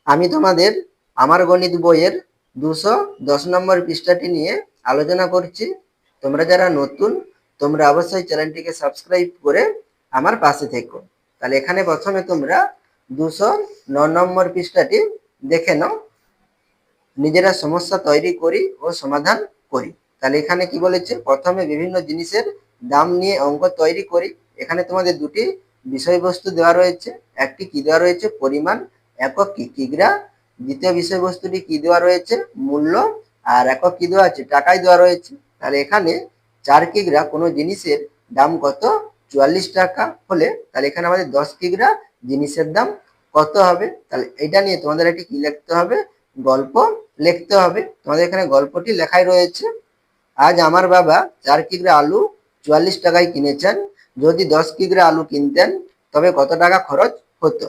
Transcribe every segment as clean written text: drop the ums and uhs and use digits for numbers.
আমি তোমাদের আমার গণিত বইয়ের 210 নম্বর পৃষ্ঠাটি নিয়ে আলোচনা করছি। তোমরা যারা নতুন, তোমরা অবশ্যই চ্যানেলটিকে সাবস্ক্রাইব করে আমার পাশে থেকো। তাহলে এখানে প্রথমে তোমরা 209 নম্বর পৃষ্ঠাটি দেখে নাও। নিজেরা সমস্যা তৈরি করি ও সমাধান করি। তাহলে এখানে কি বলেছে, প্রথমে বিভিন্ন জিনিসের দাম নিয়ে অঙ্ক তৈরি করি। এখানে তোমাদের দুটি বিষয়বস্তু দেওয়া রয়েছে। একটি কি দেওয়া রয়েছে, পরিমাণ, একক কি, কিগ্রা। দ্বিতীয় বিষয়বস্তুটি কি দেওয়া রয়েছে, মূল্য। আর একক কি দেওয়া আছে, টাকায় দেওয়া রয়েছে। তাহলে এখানে 4 কিগ্রা কোনো জিনিসের দাম কত, 44 টাকা হলে তাহলে এখানে আমাদের 10 কিগ্রা জিনিসের দাম কত হবে। তাহলে এটা নিয়ে তোমাদের একটি কি লিখতে হবে, গল্প লিখতে হবে। তোমাদের এখানে গল্পটি লেখাই রয়েছে। আজ আমার বাবা 4 কিগ্রা আলু 44 টাকায় কিনেছেন। যদি 10 কিগ্রা আলু কিনতেন তবে কত টাকা খরচ হতো।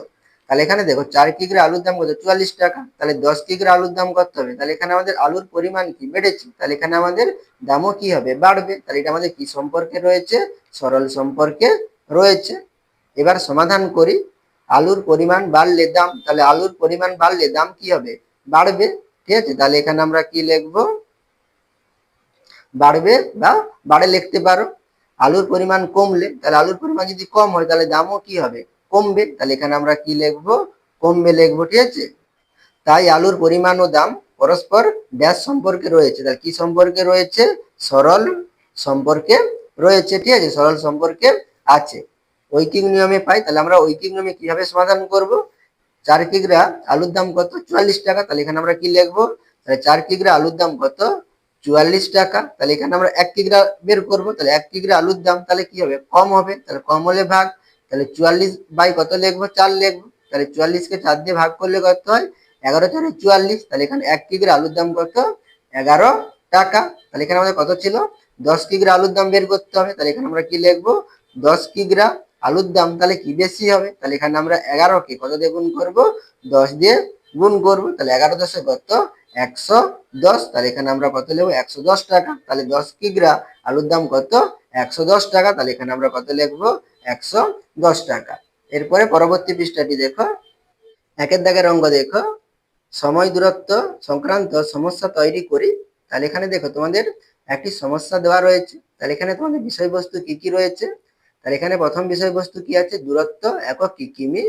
তাহলে এখানে দেখো 4 কিগ্রা আলুর দাম কত, 44 টাকা। তাহলে 10 কিগ্রা আলুর দাম কত হবে, তাহলে এখানে আমাদের আলুর পরিমাণ কি বেড়েছে, তাহলে এখানে আমাদের দামও কি হবে, বাড়বে। তাহলে এটা আমাদের কি সম্পর্কে রয়েছে, সরল সম্পর্কে রয়েছে। এবার সমাধান করি। আলুর পরিমাণ বাড়লে দাম, তাহলে আলুর পরিমাণ বাড়লে দাম কি হবে, বাড়বে। ঠিক আছে, তাহলে এখানে আমরা কি লিখবো, বাড়বে বা বাড়ে লিখতে পারো। আলুর পরিমাণ কমলে, তাহলে আলুর পরিমাণ যদি কম হয় তাহলে দামও কি হবে, কমবে। তাহলে এখানে আমরা কি লিখবো, কমবে লিখবো। ঠিক আছে, তাই আলুর পরিমাণ ও দাম পরস্পর ড্যাশ সম্পর্কে রয়েছে। তাহলে কি সম্পর্কে রয়েছে, সরল সম্পর্কে রয়েছে। ঠিক আছে, সরল সম্পর্কে আছে। ঐকিক নিয়মে পাই, তাহলে আমরা ঐকিক নিয়মে কিভাবে সমাধান করব। 4 কিগ্রা আলুর দাম কত, 44 টাকা। তাহলে এখানে আমরা কি লিখবো, তাহলে 4 কিগ্রা আলুর দাম কত, 44 টাকা। তাহলে এখানে আমরা 1 কিগ্রা বের করব। তাহলে 1 কিগ্রা আলুর দাম তাহলে কি হবে, কম হবে। তাহলে কম হলে ভাগ, তাহলে 44 বাই কত লিখবো, 4 লিখবো। তাহলে 44 কে 4 দিয়ে ভাগ করলে কত হয়, 11 4 44। তাহলে এখানে 1 কিগ্রা আলুর দাম কত, 11 টাকা। তাহলে এখানে আমাদের কত ছিল, 10 কিগ্রা আলুর দাম বের করতে হবে। তাহলে এখানে আমরা কি লিখবো, 10 কিগ্রা আলুর দাম তাহলে কি বেশি হবে। তাহলে এখানে আমরা 11 কে কত দিয়ে গুণ করবো, 10 দিয়ে গুণ করবো। তাহলে 11 10 কত, 110। তাহলে এখানে আমরা কত লিখবো, 110 টাকা। তাহলে 10 কিগ্রা আলুর দাম কত, 110 টাকা। তাহলে এখানে আমরা কত লিখবো, 110 টাকা। এরপরে পরবর্তী পৃষ্ঠাটি দেখো, একের দাগের অঙ্ক দেখো, সময় দূরত্ব সংক্রান্ত সমস্যা তৈরি করি। তাহলে এখানে দেখো তোমাদের একটি সমস্যা দেওয়া রয়েছে। তাহলে এখানে তোমাদের বিষয়বস্তু কি কি রয়েছে, তাহলে এখানে প্রথম বিষয়বস্তু কি আছে, দূরত্ব, একক কি, কিমি।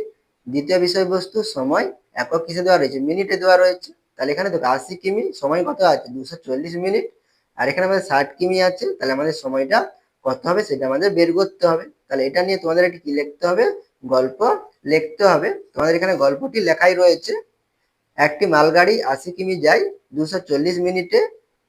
দ্বিতীয় বিষয়বস্তু সময়, একক কিসে দেওয়া রয়েছে, মিনিটে দেওয়া রয়েছে। তাহলে এখানে দেখো 80 কিমি, সময় কত আছে, 240 মিনিট। আর এখানে আমাদের 60 কিমি আছে। তাহলে আমাদের সময়টা কত হবে সেটা আমাদের বের করতে হবে। তাহলে এটা নিয়ে তোমাদের একটি কি লিখতে হবে, গল্প লিখতে হবে। তোমাদের এখানে গল্পটি লেখাই রয়েছে। একটি মালগাড়ি 80 কিমি যায় 240 মিনিটে।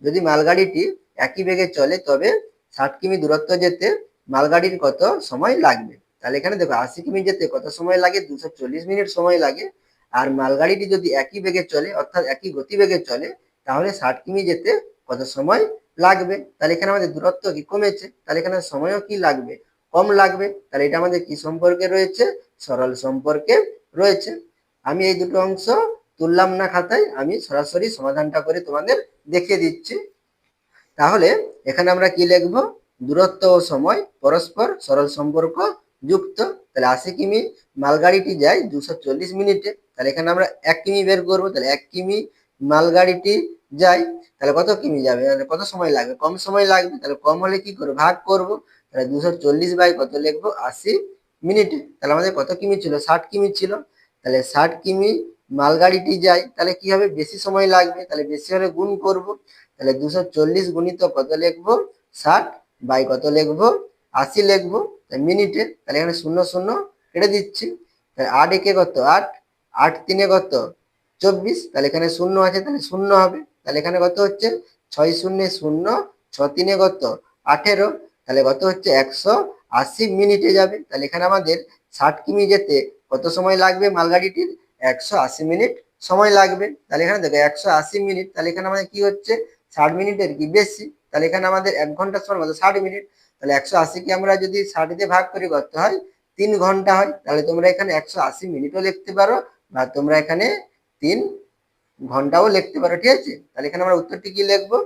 যদি মালগাড়িটি একই বেগে চলে তবে 60 কিমি দূরত্ব যেতে মালগাড়ির কত সময় লাগবে। তাহলে এখানে দেখো 80 কিমি যেতে কত সময় লাগে, 240 মিনিট সময় লাগে। আর মালগাড়িটি যদি একই বেগে চলে, অর্থাৎ একই গতিবেগে চলে, তাহলে 60 কিমি যেতে কত সময় লাগবে। তাহলে এখানে আমাদের দূরত্ব কি কমেছে, তাহলে এখানে সময়ও কি লাগবে, কম লাগবে। তাহলে এটা আমাদের কি সম্পর্কে রয়েছে, সরল সম্পর্কে রয়েছে। আমি এই দুটো অংশ তুললাম না খাতায়, আমি সরাসরি সমাধানটা করে তোমাদের দেখিয়ে দিচ্ছি। তাহলে এখানে আমরা কি লিখব, দূরত্ব ও সময় পরস্পর সরল সম্পর্ক যুক্ত। তাহলে 80 কিমি মালগাড়িটি যায় 240 মিনিটে। তাহলে এখানে আমরা 1 কিমি বের করবো। তাহলে 1 কিমি মালগাড়িটি যায়, তাহলে কত কিমি যাবে, মানে কত সময় লাগবে, কম সময় লাগবে। তাহলে কম হলে কি করবো, ভাগ করব। তাহলে 240 বাই কত লিখবো, 80 মিনিটে। তাহলে আমাদের কত কিমি ছিল, 60 কিমি ছিল। তাহলে 60 কিমি মালগাড়িটি যায়, তাহলে কি হবে, বেশি সময় লাগবে। তাহলে বেশি হলে গুণ করব। তাহলে 240 গুণিত কত লিখবো, 60 বাই কত লিখবো, 80 লিখবো মিনিটে। তাহলে এখানে শূন্য শূন্য কেটে দিচ্ছি। তাহলে 8 একে কত, 8, 8 তিনে কত, 24। তাহলে এখানে শূন্য আছে, তাহলে শূন্য হবে। তাহলে এখানে কত হচ্ছে, 6 শূন্যে শূন্য, 6 তিনে কত, 18। তাহলে কত হচ্ছে, 180 মিনিটে যাবে। তাহলে এখানে আমাদের 60 কিমি যেতে কত সময় লাগবে মালগাড়িটির, 180 মিনিট সময় লাগবে। তাহলে এখানে দেখো 180 মিনিট, তাহলে এখানে আমাদের কি হচ্ছে, 60 মিনিটের কি বেশি। তাহলে এখানে আমাদের 1 ঘন্টার সময় কত, 60 মিনিট। তাহলে 180 কে আমরা যদি 60 দিয়ে ভাগ করি কত হয়, 3 ঘন্টা হয়। তাহলে তোমরা এখানে 180 মিনিটও লিখতে পারো, বা তোমরা এখানে 3 ঘন্টাও লিখতে পারো। ঠিক আছে, তাহলে এখানে আমরা উত্তরটি কি লিখবো,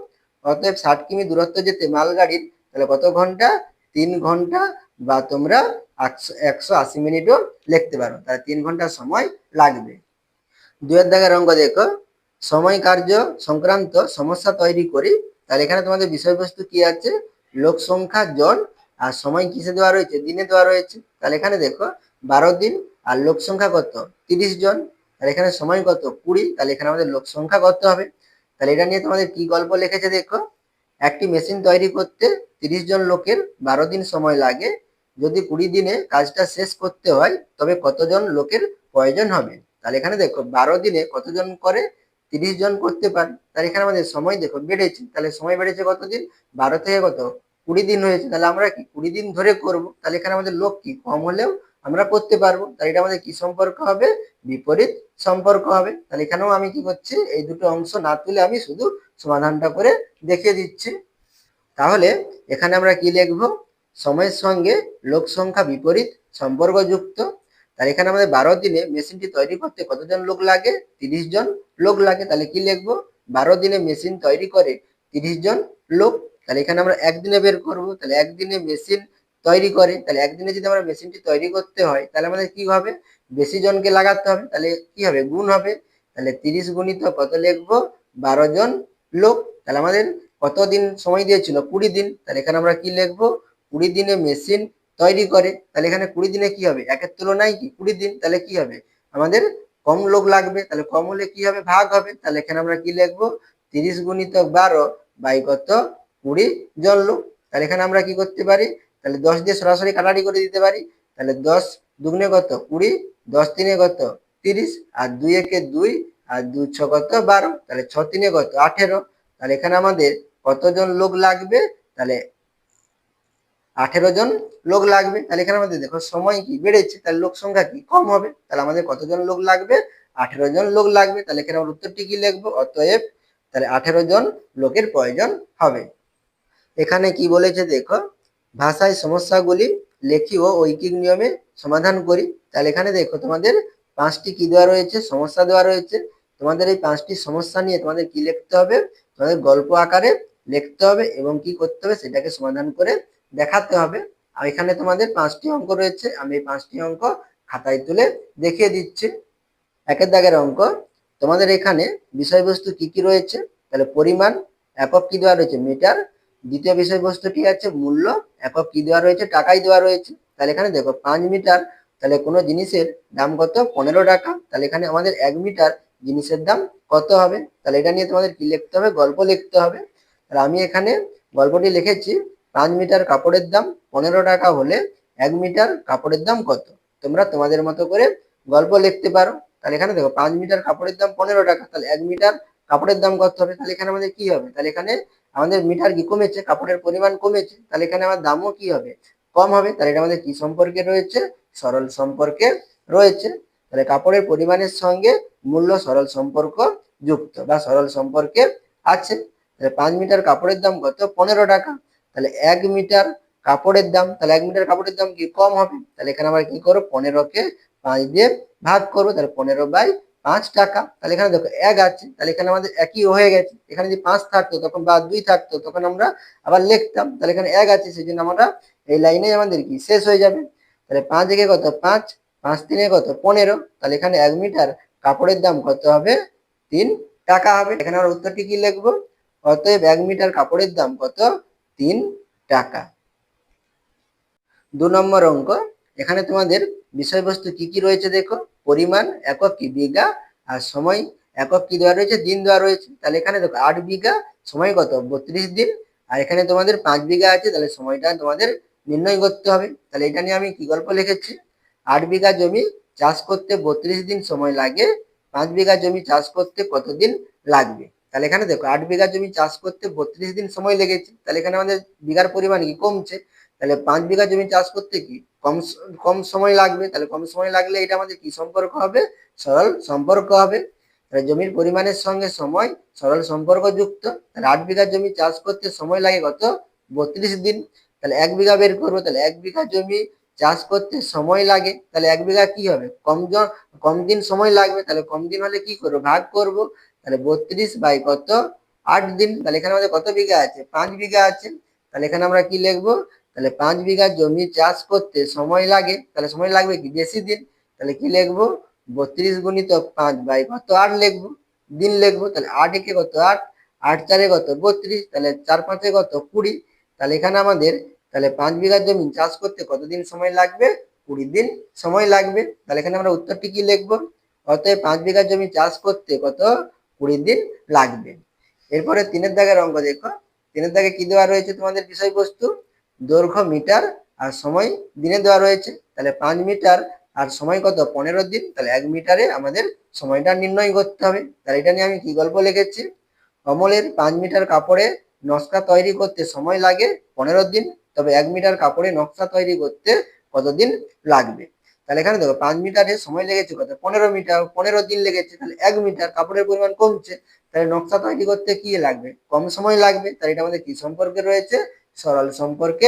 অতএব 60 কিমি দূরত্ব যেতে মালগাড়ির তাহলে কত ঘন্টা, 3 ঘন্টা, বা তোমরা 180 মিনিটও লিখতে পারো। তাহলে 3 ঘন্টা সময় লাগবে। দুয়ের দাগের অঙ্ক দেখো, সময় কার্য সংক্রান্ত সমস্যা তৈরি করি। তাহলে এখানে তোমাদের বিষয়বস্তু কি আছে, লোক সংখ্যা জন, আর সময় কিসে দেওয়া রয়েছে, দিনে দেওয়া রয়েছে। তাহলে এখানে দেখো 12 দিন, আর লোক সংখ্যা কত, 30 জন। তাহলে এখানে সময় কত, 20। তাহলে এখানে আমাদের লোক সংখ্যা কত হবে। তাহলে এটা নিয়ে তোমাদের কি গল্প লিখেছে দেখো, একটি মেশিন তৈরি করতে 30 জন লোকের 12 দিন সময় লাগে। যদি 20 দিনে কাজটা শেষ করতে হয় তবে কতজন লোকের প্রয়োজন হবে। তাহলে এখানে দেখো 12 দিনে কতজন করে, 30 জন করতে পারে। তাহলে এখানে আমাদের সময় দেখো বেড়েছে, তাহলে সময় বেড়েছে কতদিন, 12 থেকে কত 20 দিন হয়েছে। তাহলে আমরা কি 20 দিন ধরে করব। তাহলে এখানে আমাদের লোক কি কম হলেও আমরা করতে পারবো। তাহলে এটা আমাদের কি সম্পর্ক হবে, বিপরীত সম্পর্ক হবে। তাহলে এখানেও আমি কি করছি, এই দুটো অংশ না তুলে আমি শুধু সমাধানটা করে দেখিয়ে দিচ্ছি। তাহলে এখানে আমরা কি লিখব, সময়ের সঙ্গে লোক সংখ্যা বিপরীত সম্পর্কযুক্ত। তাহলে এখানে আমাদের 12 দিনে মেশিনটি তৈরি করতে কতজন লোক লাগে, 30 জন লোক লাগে। তাহলে কি লিখবো, 12 দিনে মেশিন তৈরি করে 30 জন লোক। তাহলে এখানে আমরা একদিনে বের করব। তাহলে একদিনে মেশিন তৈরি করে, তাহলে একদিনে যদি আমরা মেশিনটি তৈরি করতে হয় তাহলে আমাদের কি হবে, বেশি জনকে লাগাতে হবে। তাহলে কি হবে, গুণ হবে। তাহলে 30 গুণিত কত লিখবো, 12 জন লোক। তাহলে আমাদের কতদিন সময় দিয়েছিল, 20 দিন। তাহলে এখানে আমরা কি লিখবো, 20 দিনে মেশিন তৈরি করে। তাহলে এখানে 20 দিনে কি হবে, একের তুলনায় কি 20 দিন, তাহলে কি হবে আমাদের কম লোক লাগবে। তাহলে কম হলে কি হবে, ভাগ হবে। তাহলে এখানে আমরা কি লিখবো, 30 গুণিত 12 বাই কত, 20 জন লোক। তাহলে এখানে আমরা কি করতে পারি, তাহলে 10 দিয়ে সরাসরি কাটাকাটি করে দিতে পারি। তাহলে 10 দুগুণে কত 20, 10 তিনে কত 30, আর 2 একে 2, আর 2 ছ কত 12। তাহলে 6 তিনে কত 18। তাহলে এখানে আমাদের কতজন লোক লাগবে, তাহলে 18 জন লোক লাগবে। তাহলে এখানে আমাদের দেখো সময় কি বেড়েছে, তাহলে লোক সংখ্যা কি কম হবে। তাহলে আমাদের কতজন লোক লাগবে, 18 জন লোক লাগবে। তাহলে এখানে আমরা উত্তরটি কি লিখবো, অতএব তাহলে 18 জন লোকের প্রয়োজন হবে। এখানে কি বলেছে দেখো, ভাষায় সমস্যাগুলি লেখি ও ঐকিক নিয়মে সমাধান করি। তাহলে এখানে দেখো তোমাদের 5টি কি দেওয়া রয়েছে, সমস্যা দেওয়া রয়েছে। তোমাদের এই 5টি সমস্যা নিয়ে তোমাদের কি লিখতে হবে, তোমাদের গল্প আকারে লিখতে হবে এবং কি করতে হবে, সেটাকে সমাধান করে দেখাতে হবে। আর এখানে তোমাদের 5টি অঙ্ক রয়েছে, আমি এই 5টি অঙ্ক খাতায় তুলে দেখিয়ে দিচ্ছি। একের দাগের অঙ্ক, তোমাদের এখানে বিষয়বস্তু কি কি রয়েছে, তাহলে পরিমাণ, একক কি দেওয়া রয়েছে, মিটার। দ্বিতীয় বিষয়বস্তুটি আছে মূল্য, একক কি দেওয়া রয়েছে, টাকাই দেওয়া রয়েছে। তাহলে এখানে দেখো 5 মিটার, তাহলে কোনো জিনিসের দাম কত, 15 টাকা। তাহলে এখানে আমাদের 1 মিটার জিনিসের দাম কত হবে। তাহলে এটা নিয়ে তোমাদের কি লিখতে হবে, গল্প লিখতে হবে। তাহলে আমি এখানে গল্পটি লিখেছি, 5 মিটার কাপড়ের দাম 15 টাকা হলে 1 মিটার কাপড়ের দাম কত। তোমরা তোমাদের মতো করে গল্প লিখতে পারো। তাহলে এখানে দেখো 5 মিটার কাপড়ের দাম 15 টাকা, তাহলে 1 মিটার কাপড়ের দাম কত হবে। তাহলে এখানে আমাদের কি হবে, তাহলে এখানে আমাদের মিটার কি কমেছে, কাপড়ের পরিমাণ কমেছে। তাহলে এখানে আমার দামও কি হবে, কম হবে। তাহলে এটা আমাদের কি সম্পর্কে রয়েছে, সরল সম্পর্কে রয়েছে। তাহলে কাপড়ের পরিমাণের সঙ্গে মূল্য সরল সম্পর্ক যুক্ত বা সরল সম্পর্কে আছে। তাহলে 5 মিটার কাপড়ের দাম কত, 15 টাকা। তাহলে 1 মিটার কাপড়ের দাম, তাহলে 1 মিটার কাপড়ের দাম কি কম হবে। তাহলে এখানে আমরা কি করবো, 15কে 5 দিয়ে ভাগ করবো। তাহলে 15/5 টাকা। তাহলে এখানে দেখো 1 আছে, তাহলে এখানে আমাদের একই হয়ে গেছে। এখানে যদি 5 থাকতো তখন বা 2 থাকতো তখন আমরা আবার লিখতাম। তাহলে এখানে 1 আছে, সেই জন্য আমরা এই লাইনে আমাদের কি শেষ হয়ে যাবে। তাহলে 5 একে কত 5, 5 তিনে কত 15। তাহলে এখানে 1 মিটার কাপড়ের দাম কত হবে, 3 টাকা হবে। এখানে আমরা উত্তরটি কি লিখবো, অতএব 1 মিটার কাপড়ের দাম কত, 3 টাকা। 2 নম্বর অঙ্ক, এখানে তোমাদের বিষয়বস্তু কি কি রয়েছে দেখো, পরিমাণ, একক কি বিঘা, আর সময়, একক কি দেওয়া রয়েছে, দিন দেওয়া রয়েছে। তাহলে এখানে দেখো 8 বিঘা, সময় কত 32 দিন, আর এখানে তোমাদের 5 বিঘা আছে, তাহলে সময়টা তোমাদের নির্ণয় করতে হবে। তাহলে এটা নিয়ে আমি কি গল্প লিখেছি, 8 বিঘা জমি চাষ করতে 32 দিন সময় লাগে, 5 বিঘা জমি চাষ করতে কতদিন লাগবে। তাহলে এখানে দেখো 8 বিঘা জমি চাষ করতে 32 দিন সময় লেগেছে। তাহলে এখানে আমাদের বিঘার পরিমাণ কি কমছে। তাহলে 5 বিঘা জমি চাষ করতে কি কম কম সময় লাগবে। তাহলে কম সময় লাগলে এটা আমাদের কি সম্পর্ক হবে, সরল সম্পর্ক হবে। তাহলে জমির পরিমাণের সঙ্গে সময় সরল সম্পর্ক যুক্ত। তাহলে 8 বিঘা জমি চাষ করতে সময় লাগে কত, 32 দিন। তাহলে 1 বিঘা বের করবো। তাহলে 1 বিঘা জমি চাষ করতে সময় লাগে, তাহলে 1 বিঘা কি হবে, কম দিন সময় লাগবে। তাহলে কম দিন হলে কি করবো, ভাগ করব। তাহলে 32/কত 8 দিন। তাহলে এখানে আমাদের কত বিঘা আছে, 5 বিঘা আছে। তাহলে এখানে আমরা কি লিখবো, তাহলে 5 বিঘা জমি চাষ করতে সময় লাগে, তাহলে সময় লাগবে কি বেশি দিন। তাহলে কি লিখবো, 32 গুণিতক 5 বাই কত 8 লিখবো, দিন লিখবো। তাহলে 8 একে কত 8, 8 4 কত 32, তাহলে 4 5 কত 20। তাহলে এখানে আমাদের তাহলে 5 বিঘা জমি চাষ করতে কতদিন সময় লাগবে? 20 দিন সময় লাগবে। তাহলে এখানে আমরা উত্তরটি কি লিখবো? অতএব 5 বিঘা জমি চাষ করতে কত 20 দিন লাগবে। এরপরে 3 দাগের অঙ্ক দেখো। 3 দাগে কি দেওয়া রয়েছে তোমাদের বিষয়বস্তু? দৈর্ঘ্য মিটার আর সময় দিনে দেওয়া রয়েছে। তাহলে 5 মিটার আর সময় কত 15 দিন। তাহলে 1 মিটারে আমাদের সময়টা নির্ণয় করতে হবে। তাহলে এটা নিয়ে আমি কি গল্প লিখেছি? অমলের 5 মিটার কাপড়ে নকশা তৈরি করতে সময় লাগে 15 দিন, তবে 1 মিটার কাপড়ে নকশা তৈরি করতে কতদিন লাগবে? তাহলে এখানে দেখো 5 মিটারে সময় লেগেছে কত 15 মিটার, 15 দিন লেগেছে। তাহলে 1 মিটার কাপড়ের পরিমাণ কমছে, তাহলে নকশা তৈরি করতে কি লাগবে? কম সময় লাগবে। তাহলে এটা আমাদের কি সম্পর্কে রয়েছে? সরল সম্পর্কে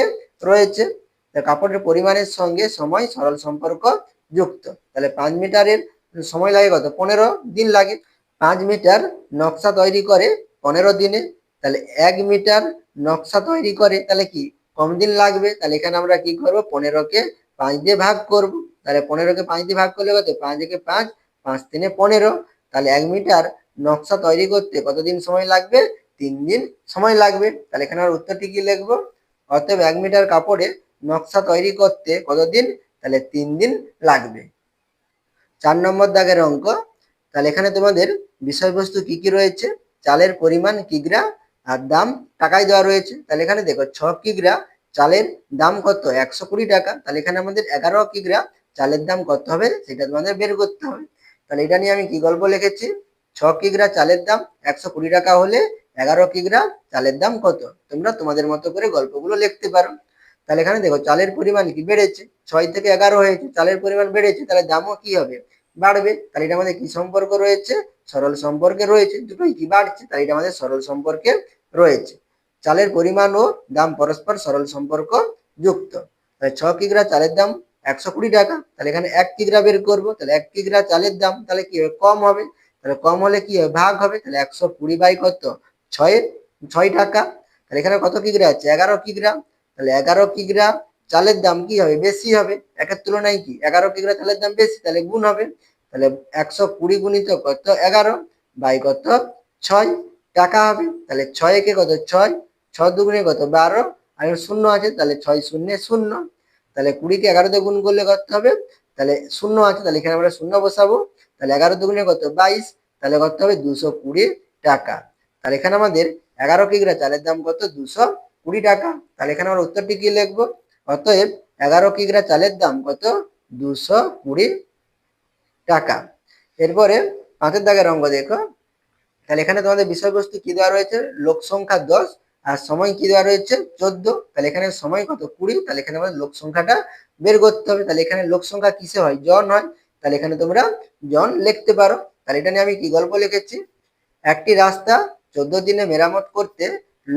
রয়েছে। কাপড়ের পরিমাণের সঙ্গে সময় সরল সম্পর্ক যুক্ত। তাহলে 5 মিটারের সময় লাগে কত 15 দিন লাগে। 5 মিটার নকশা তৈরি করে 15 দিনে। তাহলে 1 মিটার নকশা তৈরি করে তাহলে কি কম দিন লাগবে। তাহলে এখানে আমরা কি করব? 15 কে 5 দিয়ে ভাগ করব। তাহলে 15 কে 5 দিয়ে ভাগ করলে কত? 5 একে 5, 5 3 15। তাহলে 1 মিটার নকশা তৈরি করতে কতদিন সময় লাগবে? 3 দিন সময় লাগবে। তাহলে এখানে আমরা উত্তরটি কি লিখবো? অতএব 1 মিটার কাপড়ে নকশা তৈরি করতে কতদিন? তাহলে 3 দিন লাগবে। 4 নম্বর দাগের অঙ্ক। তাহলে এখানে তোমাদের বিষয়বস্তু কি কি রয়েছে? চালের পরিমাণ কিগ্রা আর দাম টাকায় দেওয়া রয়েছে। তাহলে এখানে দেখো 6 কিগ্রা চালের দাম কত? 120 টাকা। তাহলে এখানে আমাদের 11 কিগ্রা চালের দাম কত হবে সেটা তোমাদের বের করতে হবে। তাহলে এটা নিয়ে আমি কি গল্প লিখেছি? 6 কিগ্রা চালের দাম 120 টাকা হলে 11 কিগ্রা চালের দাম কত? তোমরা তোমাদের মতো করে গল্পগুলো লিখতে পারো। তাহলে এখানে দেখো চালের পরিমাণ কি বেড়েছে, 6 থেকে 11 হয়েছে, চালের পরিমাণ বেড়েছে, তাহলে দামও কি হবে? বাড়বে। তাহলে এটা আমাদের কি সম্পর্ক রয়েছে? সরল সম্পর্কে রয়েছে। দুটোই কি বাড়ছে, তাহলে এটা আমাদের সরল সম্পর্কে রয়েছে। চালের পরিমাণ ও দাম পরস্পর সরল সম্পর্ক যুক্ত। তাহলে 6 কিগ্রা চালের দাম 120 টাকা। তাহলে এখানে 1 কিগ্রা বের করবো। তাহলে 1 কিগ্রা চালের দাম তাহলে কি হবে? কম হবে। তাহলে কম হলে কি হবে? ভাগ হবে। তাহলে 120 বাই কত? 6 টাকা। তাহলে এখানে কত কিগ্রা আছে? 11 কিগ্রা। তাহলে 11 কিগ্রা চালের দাম কি হবে? বেশি হবে। একের তুলনায় কি 11 কিগ্রা চালের দাম বেশি, তাহলে গুণ হবে। তাহলে 120 গুণিত কত 11 বাই কত 6 টাকা হবে। তাহলে 6 একে কত 6, 6 দুগুণে কত 12, আর শূন্য আছে তাহলে 6 শূন্য 0। তাহলে 20 কে 11 দিয়ে গুণ করলে কত হবে? তাহলে শূন্য আছে, তাহলে এখানে আমরা শূন্য বসাবো। তাহলে 11 দুগুণে কত 22, তাহলে কত হবে 220 টাকা। তাহলে এখানে আমাদের 11 কিগ্রা চালের দাম কত? 220 টাকা। তাহলে এখানে আমরা উত্তরটি কি লিখবো? অতএব 11 কিগ্রা চালের দাম কত? 220 টাকা। এরপরে 5 দাগের অঙ্ক দেখো। তাহলে এখানে তোমাদের বিষয়বস্তু কি দেওয়া রয়েছে? লোক সংখ্যা 10 আর সময় কি দেওয়া রয়েছে? 14। তাহলে এখানে সময় কত? 20। তাহলে এখানে আমাদের লোক সংখ্যাটা বের করতে হবে। তাহলে এখানে লোক সংখ্যা কিসে হয়? জন হয়। তাহলে এখানে তোমরা জন লিখতে পারো। তাহলে এটা নিয়ে আমি কি গল্প লিখেছি? একটি রাস্তা 14 দিনে মেরামত করতে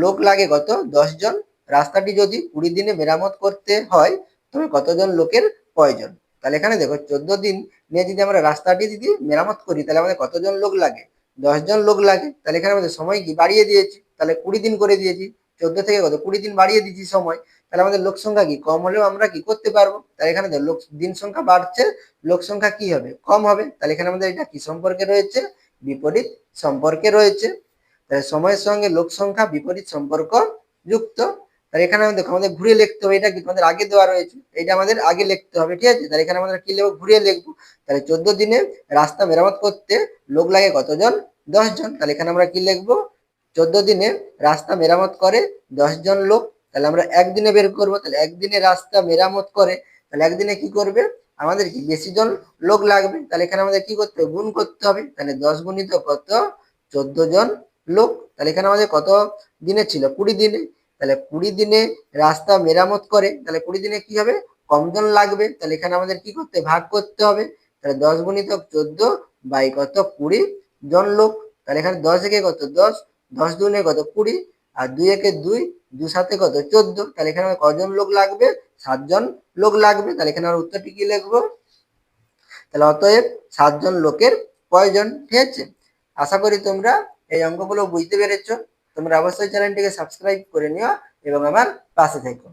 লোক লাগে কত? 10 জন। রাস্তাটি যদি 20 দিনে মেরামত করতে হয় তবে কতজন লোকের প্রয়োজন? তাহলে এখানে দেখো 14 দিন নিয়ে যদি আমরা রাস্তাটি যদি মেরামত করি তাহলে আমাদের কতজন লোক লাগে? 10 জন লোক লাগে। তাহলে এখানে আমাদের সময় কি বাড়িয়ে দিয়েছি, তাহলে 20 দিন করে দিয়েছি। 14 থেকে কত 20 দিন বাড়িয়ে দিয়েছি সময়। তাহলে আমাদের লোক সংখ্যা কি কম হলেও আমরা কি করতে পারবো। তাহলে এখানে লোক দিন সংখ্যা বাড়ছে, লোক সংখ্যা কি হবে? কম হবে। তাহলে এখানে আমাদের এটা কি সম্পর্কে রয়েছে? বিপরীত সম্পর্কে রয়েছে। তাহলে সময়ের সঙ্গে লোক সংখ্যা বিপরীত সম্পর্ক যুক্ত। তাহলে এখানে দেখো আমাদের ঘুরে লিখতে হবে। এটা কি তোমাদের আগে দেওয়া রয়েছে, এটা আমাদের আগে লিখতে হবে, ঠিক আছে। তাহলে এখানে আমাদের কি লিখবো? ঘুরিয়ে লিখবো। তাহলে 14 দিনে রাস্তা মেরামত করতে লোক লাগে কতজন? 10 জন। তাহলে এখানে আমরা কি লিখবো? 14 দিনে রাস্তা মেরামত করে 10 জন লোক। তাহলে আমরা একদিনে বের করবো। তাহলে একদিনে রাস্তা মেরামত করে, তাহলে একদিনে কি করবে? আমাদের কি বেশি জন লোক লাগবে। তাহলে এখানে আমাদের কি করতে হবে? গুণ করতে হবে। তাহলে 10 গুণিত কত? 14 জন লোক। তাহলে এখানে আমাদের কত দিনে ছিল? 20 দিনে। তাহলে 20 দিনে রাস্তা মেরামত করে, তাহলে 20 দিনে কি হবে? কম জন লাগবে। তাহলে এখানে আমাদের কি করতে? ভাগ করতে হবে। তাহলে 10 গুণিত 14 বাই কত 20 জন লোক। তাহলে এখানে 10 একে কত 10, 10 দুগুণে কত 20, আর 2 একে 2, 2 সাথে কত 14। তাহলে এখানে কজন লোক লাগবে? 7 জন লোক লাগবে। তাহলে এখানে আমরা উত্তরটি কি লিখবো? তাহলে অতএব 7 জন লোকের প্রয়োজন, ঠিক আছে। আশা করি তোমরা এই অঙ্কগুলো বুঝতে পেরেছো। তোমরা অবশ্যই চ্যানেলটিকে সাবস্ক্রাইব করে নিও এবং আমার পাশে থেকো।